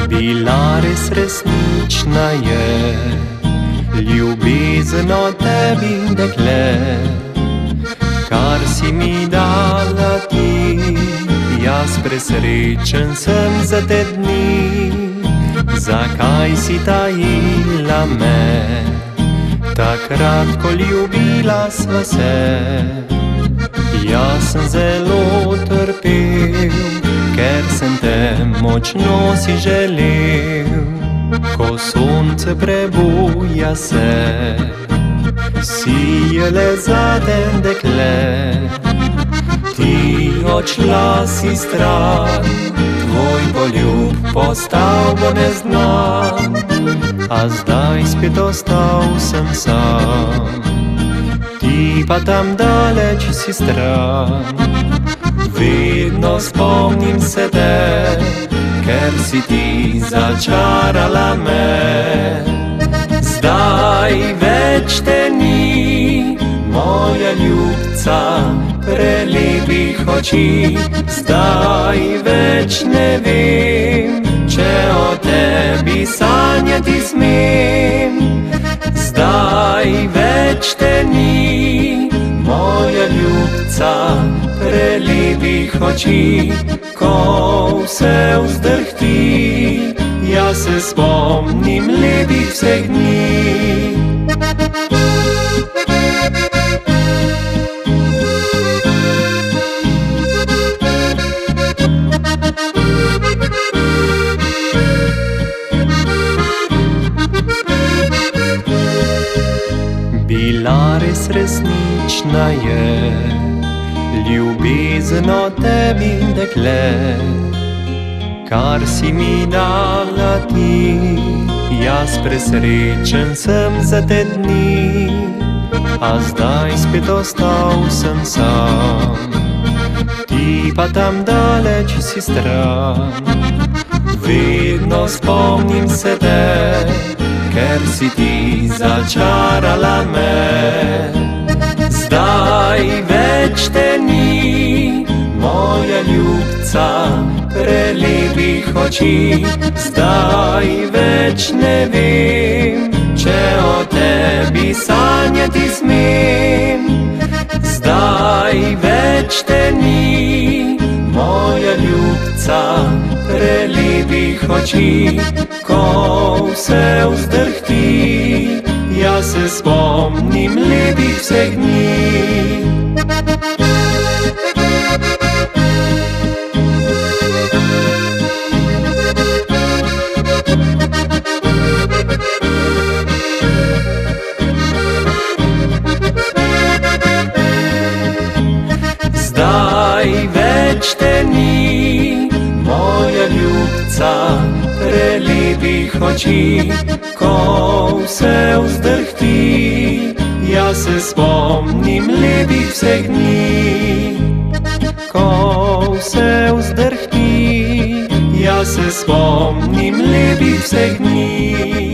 Bila res resnična je ljubezen od tebi, dekle, kar si mi dala ti. Jaz presrečen sem za te dni. Zakaj si tajila me, takrat, ko ljubila sva se? Jaz sem zelo trpel, ker sem te močno si želel. Ko sonce prebuja se, sijele zate, dekle, ti odšla si stran, tvoj poljub postal bo neznan, a zdaj spet ostal sem sam. Ti pa tam daleč si stran, vedno spomnim se te, ker si ti začarala me. Zdaj več te ni, moja ljubca prelepih oči. Zdaj več ne vem, če o tebi sanjati smem. Zdaj več te ni, moja ljubca prelepih oči. Ko vse vzdrhti, jaz se spomnim lepih vseh dni. Bila res resnična je ljubezen od tebi, dekle, kar si mi dala ti. Jaz presrečen sem za te dni, a zdaj spet ostal sem sam. Ti pa tam daleč si stran, vedno spomnim se te, ker si ti začarala me. Zdaj več te ni, moja ljubca prelepih oči. Zdaj več ne vem, če o tebi sanjati smem. Zdaj več te ni, moja ljubca prelepih oči. Ko vse vzdrhti, jaz se spomnim lepih vseh dni. Zdaj več te ni, moja ljubca prelepih oči. Ko vse vzdrhti, jaz se spomnim lepih vseh dni. Ko vse vzdrhti, jaz se spomnim lepih vseh dni.